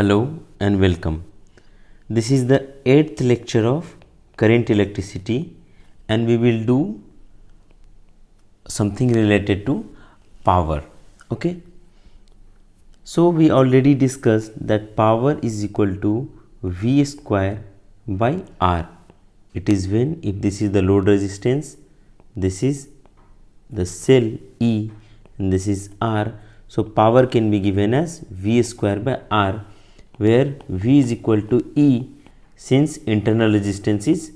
Hello and welcome. This is the 8th lecture of current electricity and we will do something related to power. Okay. So we already discussed that power is equal to V square by R. It is when if this is the load resistance, this is the cell E and this is R. So power can be given as V square by R, where V is equal to E since internal resistance is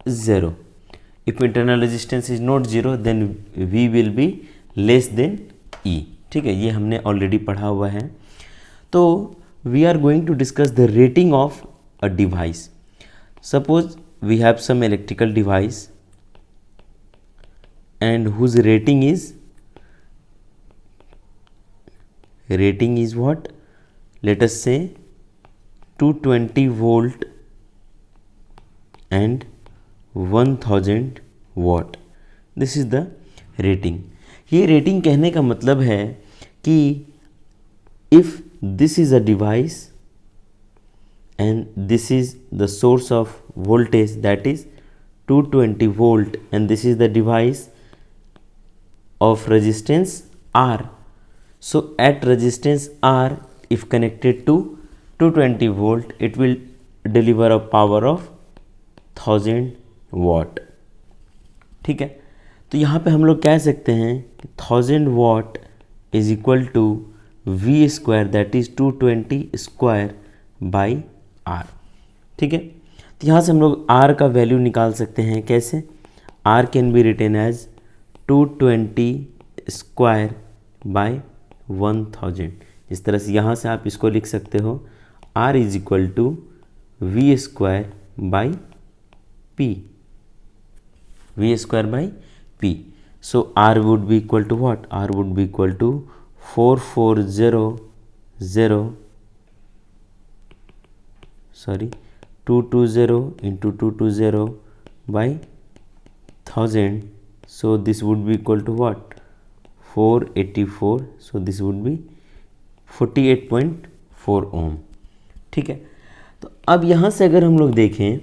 0. If internal resistance is not 0 then V will be less than E. ठीक है, ये हमने already पढ़ा हुआ है. तो we are going to discuss the rating of a device. Suppose we have some electrical device and whose rating is what? Let us say 220 volt and 1000 watt. This is the rating. ये rating कहने का मतलब है कि if this is a device and this is the source of voltage, that is 220 volt, and this is the device of resistance R. So at resistance R, if connected to 220 volt, it will deliver a power of 1000 watt. ठीक है, तो यहाँ पे हम लोग कह सकते हैं कि 1000 watt is equal to V square, that is 220 square by R. ठीक है, तो यहाँ से हम लोग R का वैल्यू निकाल सकते हैं. कैसे? R can be written as 220 square by 1000. इस तरह से यहाँ से आप इसको लिख सकते हो R is equal to v square by p. V square by p. So R would be equal to what? R would be equal to 220 into 220 by 1000. So this would be equal to what? 484. So this would be 48.4 ohm. ठीक है, तो अब यहाँ से अगर हम लोग देखें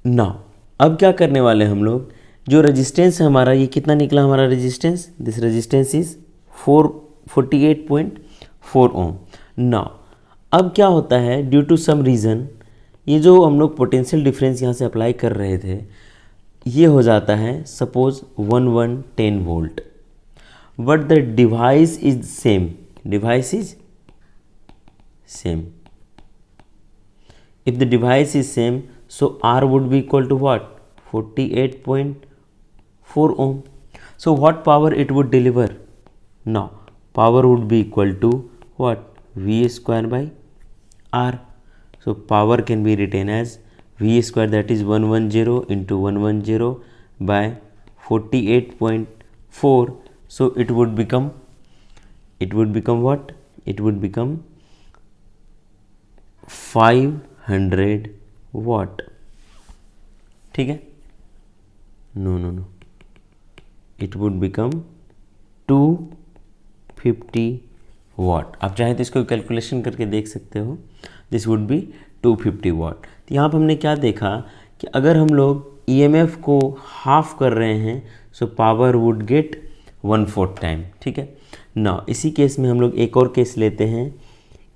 ना, अब क्या करने वाले हम लोग, जो रेजिस्टेंस है हमारा, ये कितना निकला हमारा रेजिस्टेंस? दिस रेजिस्टेंस इज 48.4 ओम. ना अब क्या होता है, ड्यू टू सम रीज़न ये जो हम लोग पोटेंशियल डिफरेंस यहाँ से अप्लाई कर रहे थे, ये हो जाता है suppose 1110 volt, but the device is same. Device is same. If the device is same, so r would be equal to what? 48.4 ohm. So what power it would deliver? Now power would be equal to what? V square by R. So power can be written as V square, that is 110 into 110 by 48.4. So it would become what? It would become 500 watt. ठीक है? No. It would become 250 वाट. आप चाहे तो इसको calculation करके देख सकते हो. दिस वुड बी 250 वाट. तो यहाँ पर हमने क्या देखा कि अगर हम लोग ईएमएफ को हाफ कर रहे हैं, सो पावर वुड गेट 1/4 टाइम. ठीक है ना. इसी केस में हम लोग एक और केस लेते हैं,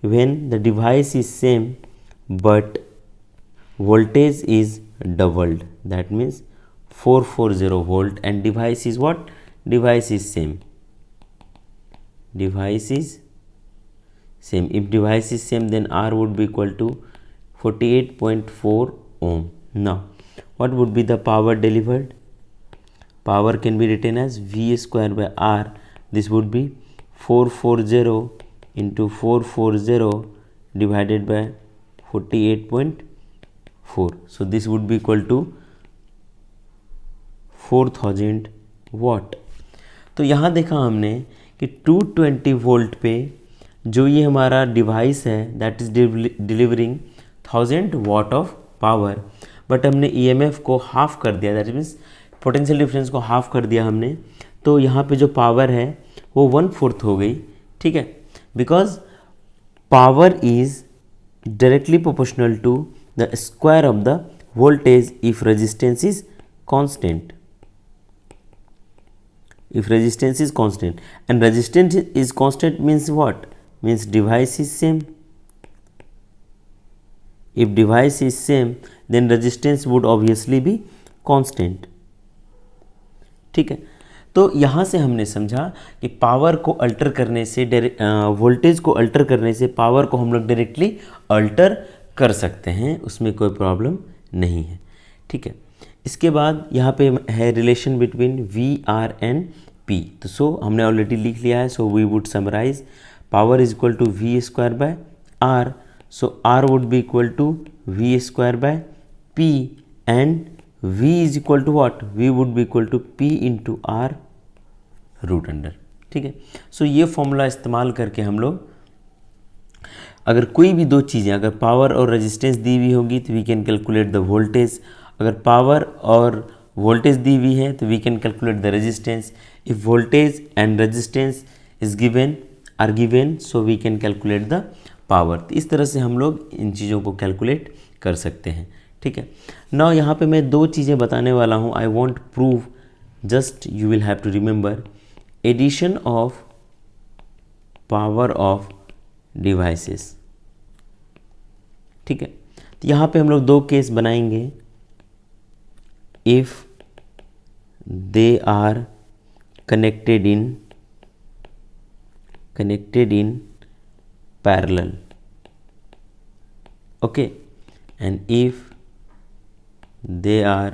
when the device is same but voltage is doubled, that means 440 volt and device is what? Device is same. Device is same. If device is same, then R would be equal to 48.4 ohm. Now what would be the power delivered? Power can be written as V square by R. This would be 440 into 440 divided by 48.4. So this would be equal to 4000 watt. तो यहाँ देखा हमने कि 220 volt पे जो ये हमारा device है, that is delivering 1000 watt of power, but हमने ईएमएफ को हाफ कर दिया, दैट मीन्स पोटेंशियल डिफरेंस को हाफ कर दिया हमने. तो यहाँ पे जो पावर है वो 1/4 हो गई. ठीक है, because power is directly proportional to the square of the voltage if resistance is constant. If resistance is constant, and resistance is constant means what? Means device is same. If device is same, then resistance would obviously be constant. ठीक है, तो यहाँ से हमने समझा कि power को alter करने से वोल्टेज को अल्टर करने से पावर को हम लोग डायरेक्टली अल्टर कर सकते हैं, उसमें कोई प्रॉब्लम नहीं है. ठीक है, इसके बाद यहाँ पे है relation between v r and p. तो सो हमने ऑलरेडी लिख लिया है. So we would summarise power is equal to v square by r. So r would be equal to v square by p and V is equal to what? V would be equal to P into R root under. ठीक है, सो ये formula इस्तेमाल करके हम लोग अगर कोई भी दो चीज़ें, अगर पावर और रेजिस्टेंस दी हुई होगी तो we can calculate the voltage. अगर पावर और वोल्टेज दी हुई है तो we can calculate the resistance. If voltage and resistance is given are given, so we can calculate the power. तो इस तरह से हम लोग इन चीज़ों को कैलकुलेट कर सकते हैं. ठीक है, नाउ यहाँ पे मैं दो चीज़ें बताने वाला हूँ. I want prove, just you will have to remember addition of power of devices. ठीक है, तो यहाँ पे हम लोग दो केस बनाएंगे. If they are connected in parallel, okay, and if they are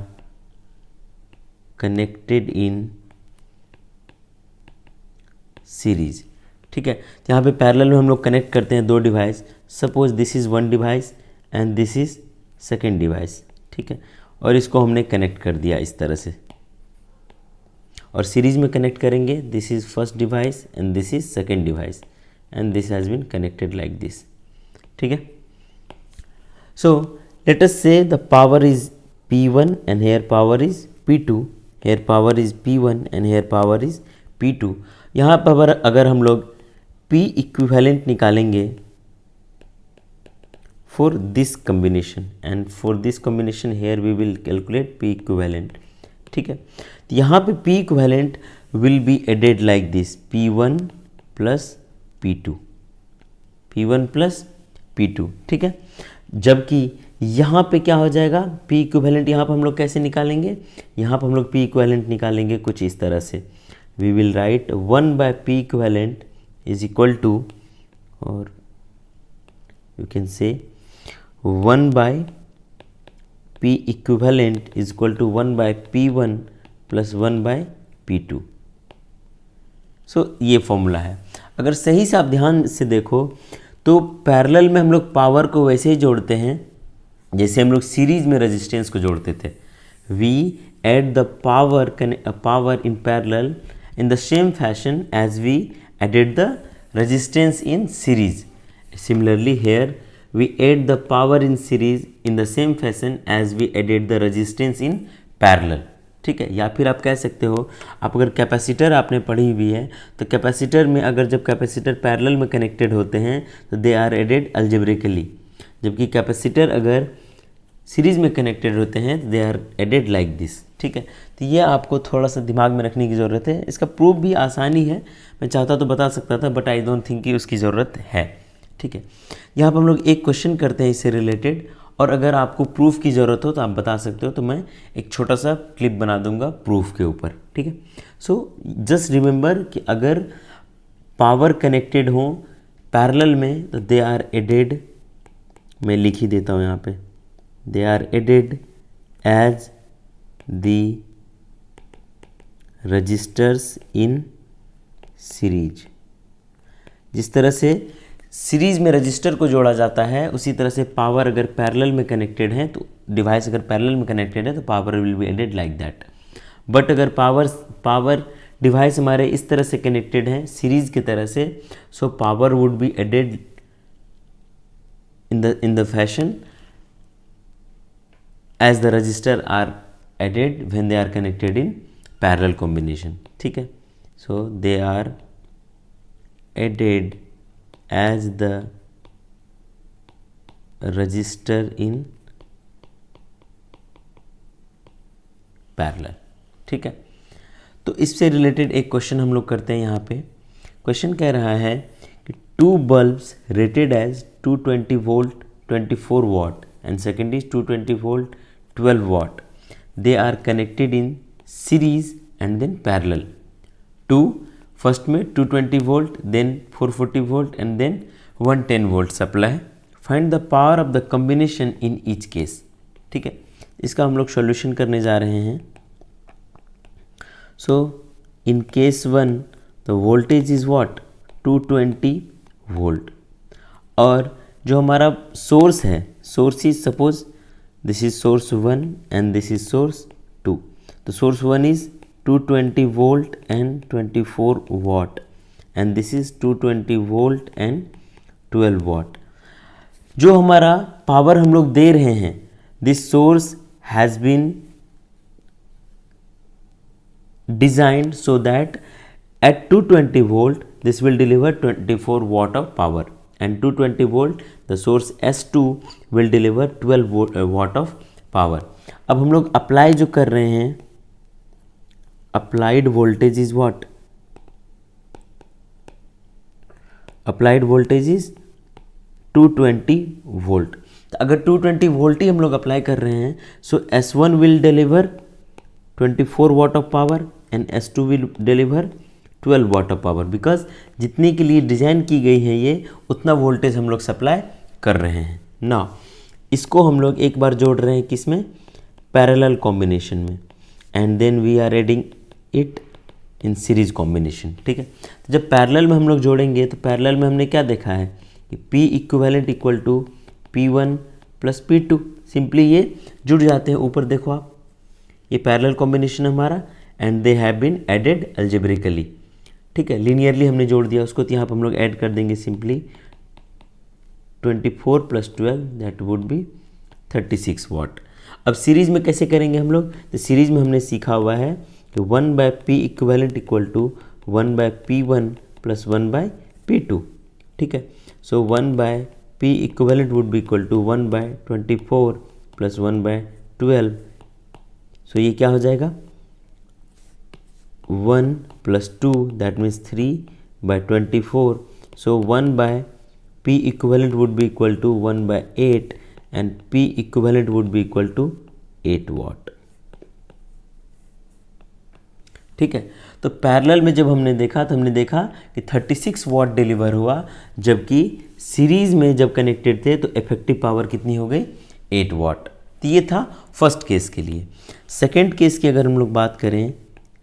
connected in series. ठीक है, तो यहाँ पे पैरेलल में हम लोग कनेक्ट करते हैं दो device. Suppose this is one device and this is second device. ठीक है, और इसको हमने कनेक्ट कर दिया इस तरह से, और सीरीज में कनेक्ट करेंगे. This is first device and this is second device and this has been connected like this. ठीक है, so let us say the power is P1 and here power is P2, here power is P1 and here power is P2. यहाँ पर अगर हम लोग P equivalent निकालेंगे for this combination and for this combination here we will calculate P equivalent. ठीक है, तो यहाँ पे P equivalent will be added like this, P1 plus P2, P1 plus P2. ठीक है, जबकि यहाँ पे क्या हो जाएगा, P इक्विवेलेंट यहाँ पर हम लोग कैसे निकालेंगे, यहाँ पर हम लोग P इक्विवेलेंट निकालेंगे कुछ इस तरह से. We will write 1 by P equivalent is equal to, और you can say 1 by P equivalent is equal to 1 by P1 plus 1 by P2. So ये फॉर्मूला है. अगर सही से आप ध्यान से देखो तो पैरेलल में हम लोग पावर को वैसे ही जोड़ते हैं जैसे हम लोग सीरीज में रेजिस्टेंस को जोड़ते थे. We add the power in parallel in the same fashion as we added the resistance in series. Similarly here we add the power in series in the same fashion as we added the resistance in parallel. ठीक है, या फिर आप कह सकते हो, आप अगर कैपेसिटर आपने पढ़ी हुई है तो कैपेसिटर में अगर जब कैपेसिटर पैरेलल में कनेक्टेड होते हैं तो दे आर एडेड अलजेब्रिकली, जबकि कैपेसिटर अगर सीरीज में कनेक्टेड होते हैं तो they are added like this. ठीक है, तो ये आपको थोड़ा सा दिमाग में रखने की ज़रूरत है. इसका प्रूफ भी आसानी है, मैं चाहता तो बता सकता था बट आई डोंट थिंक कि उसकी ज़रूरत है. ठीक है, यहाँ पर हम लोग एक क्वेश्चन करते हैं इससे रिलेटेड, और अगर आपको प्रूफ की ज़रूरत हो तो आप बता सकते हो, तो मैं एक छोटा सा क्लिप बना दूंगा प्रूफ के ऊपर. ठीक है, सो जस्ट रिमेंबर कि अगर पावर कनेक्टेड हो पैरेलल में तो दे आर एडेड, मैं लिख ही देता हूँ यहाँ पे, they are added as the resistors in series. जिस तरह से सीरीज में रजिस्टर को जोड़ा जाता है उसी तरह से पावर अगर पैरेलल में कनेक्टेड है तो डिवाइस अगर पैरेलल में कनेक्टेड है तो power will be added like that. But अगर पावर डिवाइस हमारे इस तरह से कनेक्टेड है सीरीज की तरह से, so power would be added in the fashion as the resistor are added when they are connected in parallel combination. ठीक है, so they are added as the register in parallel. ठीक है, तो इससे रिलेटेड एक क्वेश्चन हम लोग करते हैं। यहाँ पे क्वेश्चन कह रहा है कि two bulbs rated as 220 volt 24 watt and second is 220 volt 12 watt, they are connected in series and then parallel to, first में 220 volt, then 440 volt and then 110 volt supply, find the power of the combination in each case. ठीक है, इसका हम लोग solution करने जा रहे हैं। So in case 1 the voltage is what 220 volt, और जो हमारा सोर्स है, source is suppose this is source 1 and this is source 2, तो source 1 is 220 volt and 24 watt and this is 220 volt and 12 watt. जो हमारा पावर हम लोग दे रहे हैं, this source has been designed so that at 220 volt this will deliver 24 watt of power and 220 volt the source S2 will deliver 12 watt of power। अब हम लोग अप्लाई जो कर रहे हैं, applied voltage is what, applied voltage is 220 volt। तो अगर 220 volt ही हम लोग अप्लाई कर रहे हैं, सो S1 will deliver 24 watt of power and S2 will deliver 12 watt of power, because जितने के लिए डिज़ाइन की गई है ये उतना वोल्टेज हम लोग सप्लाई कर रहे हैं ना। इसको हम लोग एक बार जोड़ रहे हैं किस में, पैरेलल कॉम्बिनेशन में, and then we are adding it in series combination. ठीक है, तो जब पैरेलल में हम लोग जोड़ेंगे तो पैरेलल में हमने क्या देखा है कि P equivalent equal to P1 plus P2, simply ये जुड़ जाते हैं। ऊपर देखो आप, ये पैरेलल कॉम्बिनेशन हमारा, and they have been added algebraically. ठीक है, लीनियरली हमने जोड़ दिया उसको, तो यहाँ पर हम लोग ऐड कर देंगे simply 24 plus 12 that would be 36 वाट। अब सीरीज़ में कैसे करेंगे हम लोग, तो सीरीज़ में हमने सीखा हुआ है कि 1/P equivalent equal to 1/P1 plus 1/P2। ठीक है, so 1/P equivalent would be equal to 1/24 plus 1/12। सो ये क्या हो जाएगा, 1 प्लस 2 that means 3/24। So 1/P equivalent would be equal to 1/8 and P equivalent would be equal to 8 watt. ठीक है, तो पैरेलल में जब हमने देखा तो हमने देखा कि 36 वाट डिलीवर हुआ, जबकि सीरीज में जब कनेक्टेड थे तो इफेक्टिव पावर कितनी हो गई, 8 वाट। तो ये था फर्स्ट केस के लिए। सेकेंड केस की अगर हम लोग बात करें,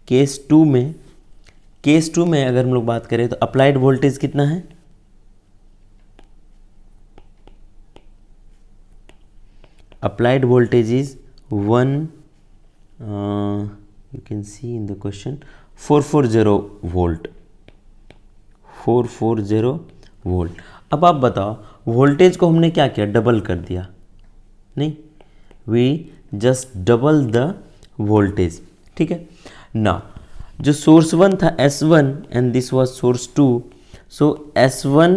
केस टू में अगर हम लोग बात करें तो अप्लाइड वोल्टेज कितना है, applied voltage is 1 you can see in the question 440 volt, 440 volt. अब आप बताओ वोल्टेज को हमने क्या किया, डबल कर दिया, नहीं, we just double the voltage. ठीक है ना, जो सोर्स 1 था S1 and this was source 2, so S1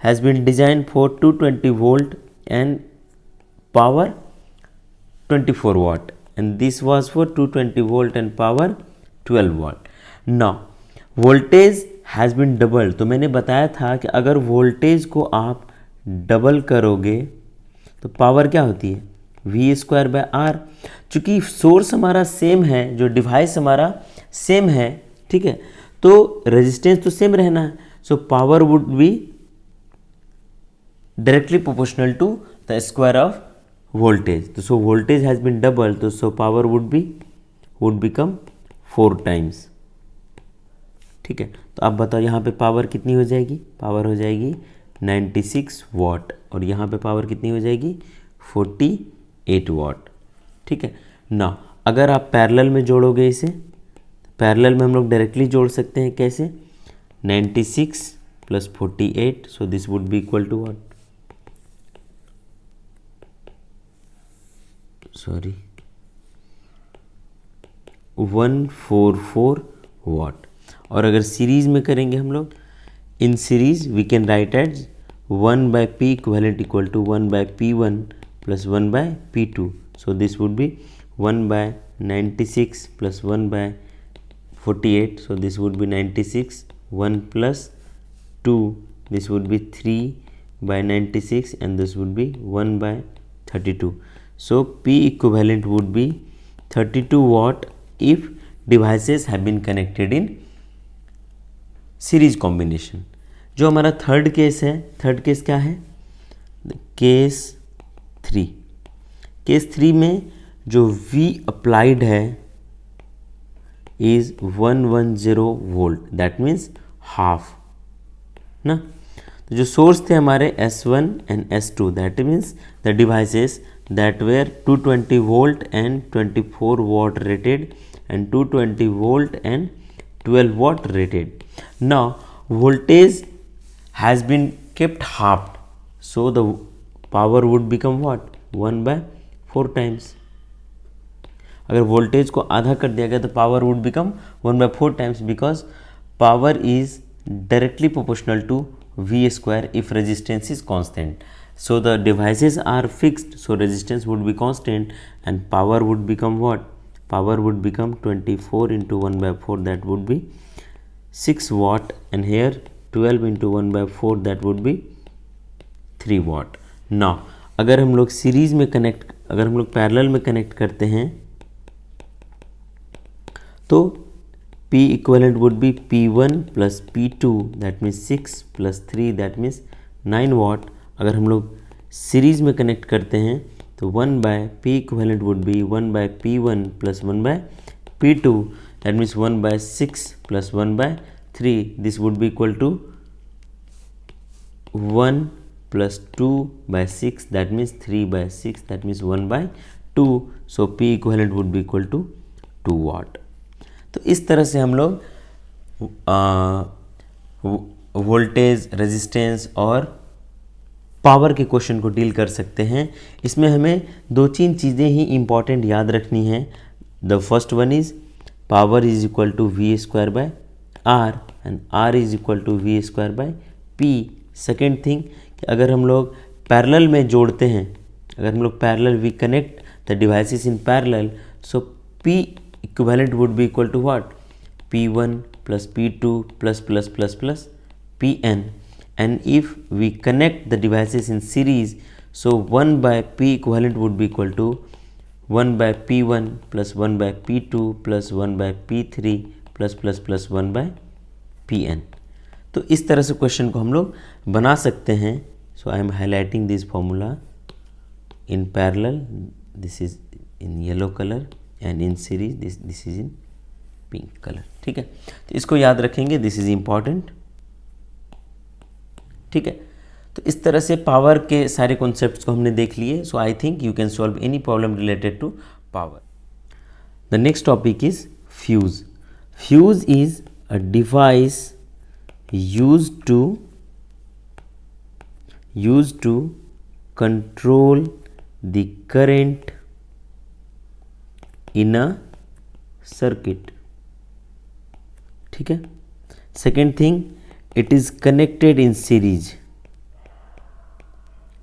has been design for 220 volt and power 24 watt and this was for 220 volt and power 12 watt। now voltage has been doubled, तो मैंने बताया था कि अगर वोल्टेज को आप डबल करोगे तो पावर क्या होती है, V²/R। चूँकि सोर्स हमारा सेम है, जो डिवाइस हमारा सेम है, ठीक है, तो रेजिस्टेंस तो सेम रहना है, so power would be directly proportional to the square of voltage. तो so voltage has been double, तो so power would become 4 times. ठीक है, तो आप बताओ यहाँ पे पावर कितनी हो जाएगी, पावर हो जाएगी 96 वाट, और यहाँ पे पावर कितनी हो जाएगी 48 वाट। ठीक है ना, अगर आप पैरेलल में जोड़ोगे इसे, पैरेलल में हम लोग डायरेक्टली जोड़ सकते हैं, कैसे, 96 plus 48, so this would be equal to what, sorry 144 watt. और अगर सीरीज में करेंगे हम लोग, in series we can write as 1 by P equivalent equal to 1 by P1 plus 1 by P2. So this would be 1 by 96 plus 1 by 48. So this would be 96. 1 plus 2, this would be 3 by 96, and this would be 1 by 32. So P equivalent would be 32 watt if devices have been connected in series combination. जो हमारा third case है, third case क्या है? Case 3. Case 3 में जो V applied है is 110 volt, that means half ना. तो जो सोर्स थे हमारे S1 and S2, that means the devices that were 220 volt and 24 watt rated and 220 volt and 12 watt rated. Now voltage has been kept halved, so the power would become what? 1 by 4 times. अगर वोल्टेज को आधा कर दिया गया तो power would become 1 by 4 times, because power is directly proportional to V square if resistance is constant. So the devices are fixed, so resistance would be constant and power would become what? Power would become 24 into 1 by 4, that would be 6 watt, and here 12 into 1 by 4, that would be 3 watt. Now अगर हम लोग series में connect, अगर हम लोग parallel में connect करते हैं तो P equivalent would be P1 plus P2, that means 6 plus 3, that means 9 watt. अगर हम लोग सीरीज में कनेक्ट करते हैं तो 1 by P equivalent would be 1 by P1 plus 1 by P2, that means 1 by 6 plus 1 by 3. This would be equal to 1 plus 2 by 6, that means 3 by 6, that means 1 by 2. So P equivalent would be equal to 2 watt. तो इस तरह से हम लोग voltage, resistance और power के question को deal कर सकते हैं. इसमें हमें 2-3 चीज़ें ही इम्पॉर्टेंट याद रखनी है. The first one is power is equal to V square by R and R is equal to V square by P. Second thing कि अगर हम लोग पैरेलल में जोड़ते हैं, अगर हम लोग parallel we connect the devices in parallel, so P equivalent would be equal to what? P1 plus P2 plus plus plus plus Pn. And if we connect the devices in series, so 1 by P equivalent would be equal to 1 by P1 plus 1 by P2 plus 1 by P3 plus plus plus 1 by Pn. तो इस तरह से question को हम लोग बना सकते हैं. So I am highlighting this formula in parallel, this is in yellow colour, and in series this is in pink colour. ठीक है, तो इसको याद रखेंगे, दिस इज इम्पॉर्टेंट. ठीक है, तो इस तरह से पावर के सारे कॉन्सेप्ट्स को हमने देख लिए. So I think you can solve any problem related to power. The next topic is fuse. Fuse is a device used to control the current in a circuit. ठीक है. Second thing, it is connected in series.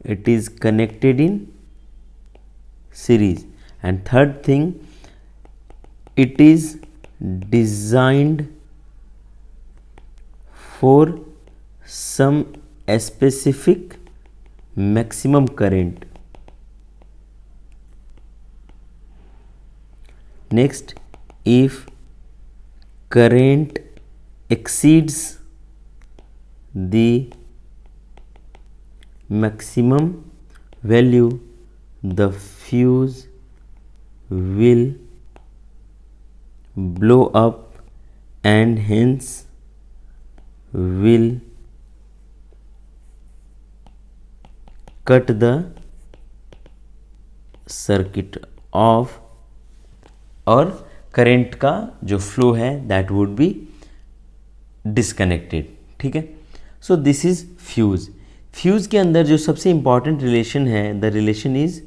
It is connected in series. And third thing, it is designed for some specific maximum current. Next, if current exceeds the maximum value, the fuse will blow up and hence will cut the circuit off, और current का जो flow है that would be disconnected. ठीक है, so this is fuse. Fuse के अंदर जो सबसे इंपॉर्टेंट रिलेशन है, the relation is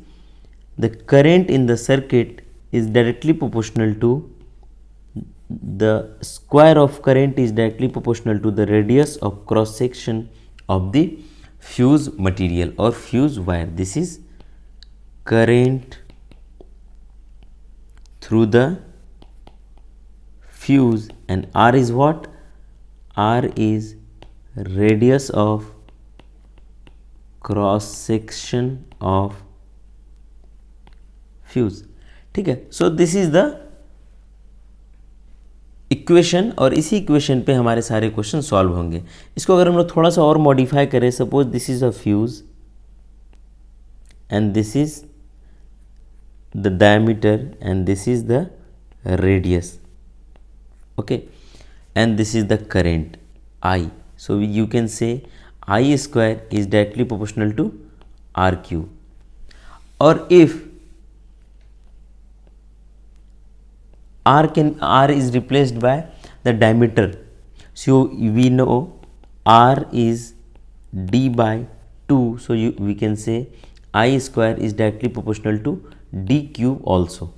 the current in the circuit is directly proportional to the square of current is directly proportional to the radius of cross section of the fuse material or fuse wire. This is current through the fuse, and R is what? R is radius of cross section of fuse. ठीक है, so this is the equation, और इसी equation पे हमारे सारे question solve होंगे. इसको अगर हम लोग थोड़ा सा और मॉडिफाई करें, suppose this is a fuse and this is the diameter and this is the radius, okay, and this is the current I. So you can say I square is directly proportional to RQ. Or if R is replaced by the diameter, so we know R is D by 2, so we can say I square is directly proportional to D cube also.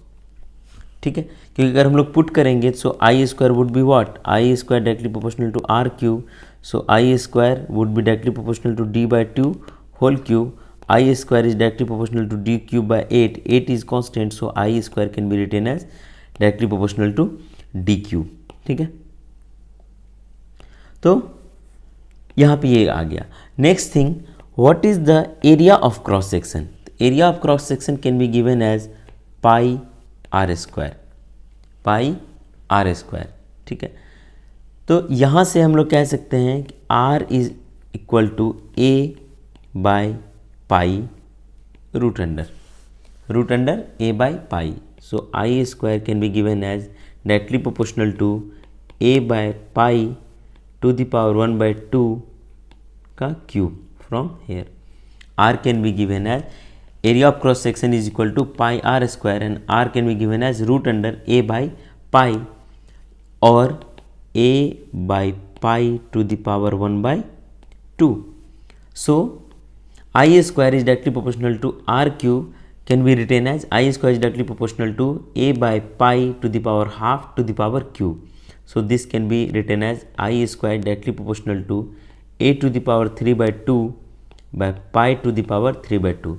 ठीक है, क्योंकि अगर हम लोग put करेंगे so I square would be what? I square directly proportional to R cube, so I square would be directly proportional to D by 2 whole cube. I square is directly proportional to D cube by 8. 8 is constant, so I square can be written as directly proportional to D cube. ठीक है, तो यहाँ पे ये आ गया. Next thing, what is the area of cross section? Area of cross section can be given as pi R square, pi R square. ठीक है, तो यहाँ से हम लोग कह सकते हैं कि R is equal to A by pi root under A by pi. So I square can be given as directly proportional to A by pi to the power 1/2 का cube from here. R can be given as area of cross section is equal to pi r square, and r can be given as root under a by pi or a by pi to the power 1/2. So I square is directly proportional to r cube can be written as I square is directly proportional to a by pi to the power half to the power cube. So this can be written as I square directly proportional to a to the power 3/2 by pi to the power 3/2.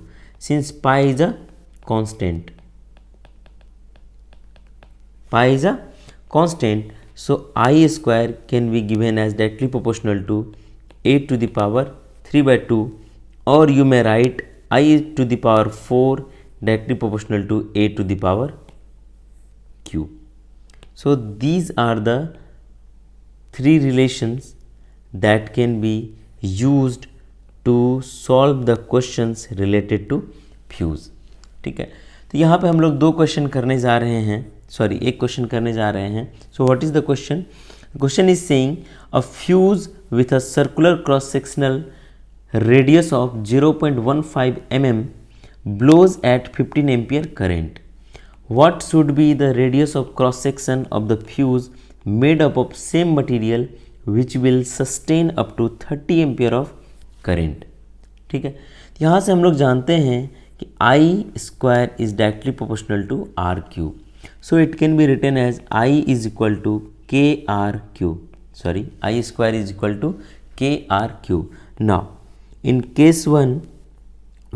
Since pi is a constant, so I square can be given as directly proportional to a to the power 3/2, or you may write I to the power 4 directly proportional to a to the power cube. So these are the three relations that can be used to solve the questions related to fuse. ठीक है, तो यहाँ पे हम लोग दो question करने जा रहे हैं, सॉरी एक क्वेश्चन करने जा रहे हैं. So what is the question? Question is saying a fuse with a circular cross sectional radius of 0.15 mm blows at 15 ampere current. What should be the radius of cross section of the fuse made up of same material which will sustain up to 30 ampere of current? ठीक है, यहाँ से हम लोग जानते हैं कि I square is directly proportional to R cube, so it can be written as I is equal to K R cube, sorry I square is equal to K R cube. Now in case 1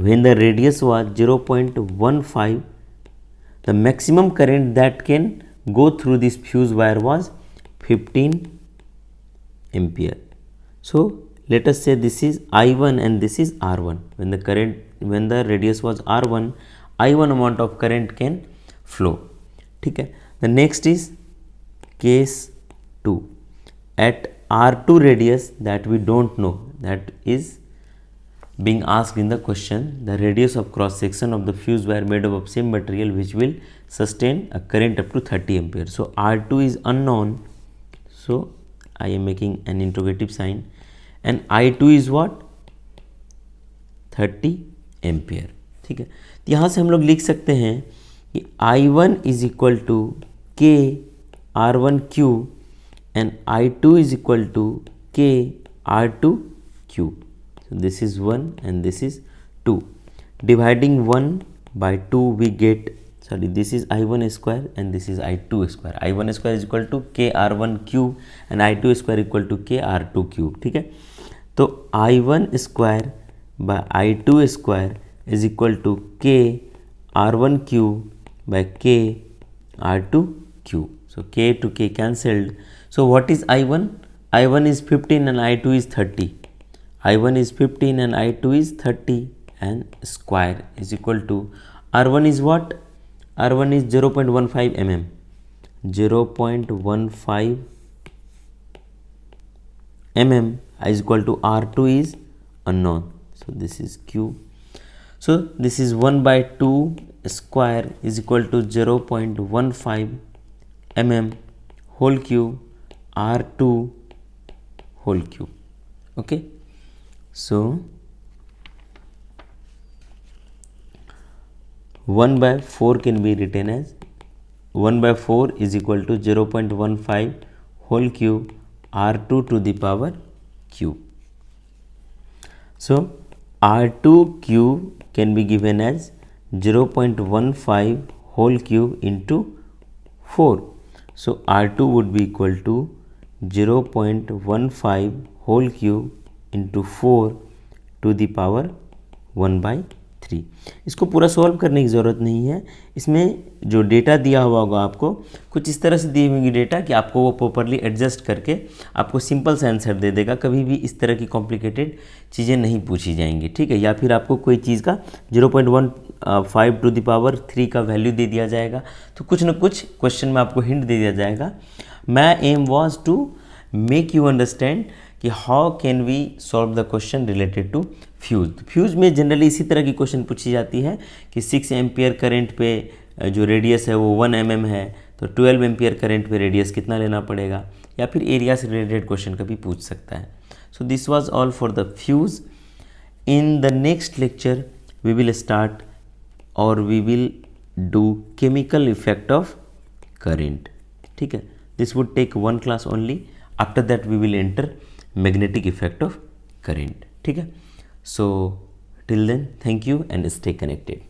when the radius was 0.15, the maximum current that can go through this fuse wire was 15 ampere. So let us say this is I1 and this is R1. When the radius was R1, I1 amount of current can flow. ठीक है, the next is case 2. At R2 radius that we don't know, that is being asked in the question, the radius of cross section of the fuse wire made up of same material which will sustain a current up to 30 ampere. So R2 is unknown, so I am making an interrogative sign, and I2 is what? 30 ampere. ठीक है, तो यहाँ से हम लोग लिख सकते हैं कि I1 is equal to K R1 cube and I2 is equal to K R2 cube. So this is 1 and this is 2. Dividing 1 by 2 we get, sorry, this is I1 square and this is I2 square. I1 square is equal to K R1 cube and I2 square equal to K R2 cube. ठीक है, तो I1 square by I2 square is equal to K R1 Q by K R2 Q. So K to K cancelled. So what is I1? I1 is 15 and I2 is 30. I1 is 15 and I2 is 30 and square is equal to R1 is what? R1 is 0.15 mm. 0.15 mm is equal to R2 is unknown. So this is Q. So this is 1 by 2 square is equal to 0.15 mm whole cube R2 whole cube. Okay. So 1 by 4 can be written as 1 by 4 is equal to 0.15 whole cube R2 to the power cube. So R2 cube can be given as 0.15 whole cube into 4. So R2 would be equal to 0.15 whole cube into 4 to the power 1 by 3. इसको पूरा solve करने की ज़रूरत नहीं है. इसमें जो data दिया हुआ होगा आपको कुछ इस तरह से दी हुई डेटा कि आपको वो प्रॉपरली एडजस्ट करके आपको सिंपल सा आंसर दे देगा. कभी भी इस तरह की कॉम्प्लिकेटेड चीज़ें नहीं पूछी जाएंगी. ठीक है. या फिर आपको कोई चीज़ का 0.15 टू द पावर 3 का वैल्यू दे दिया जाएगा. तो कुछ न कुछ क्वेश्चन में आपको हिंट दे दिया जाएगा. My aim was to make you understand कि how can we solve the question related to fuse. Fuse में जनरली इसी तरह की क्वेश्चन पूछी जाती है कि 6 एम्पियर करंट पे जो रेडियस है वो 1 mm है, तो 12 एम्पियर करंट पे रेडियस कितना लेना पड़ेगा, या फिर एरिया से रिलेटेड क्वेश्चन कभी पूछ सकता है. So this was all for the fuse. In the next lecture we will start और we will do chemical effect of current. ठीक है. This would take 1 class only. After that we will enter magnetic effect of current. ठीक है. So till then, thank you and stay connected.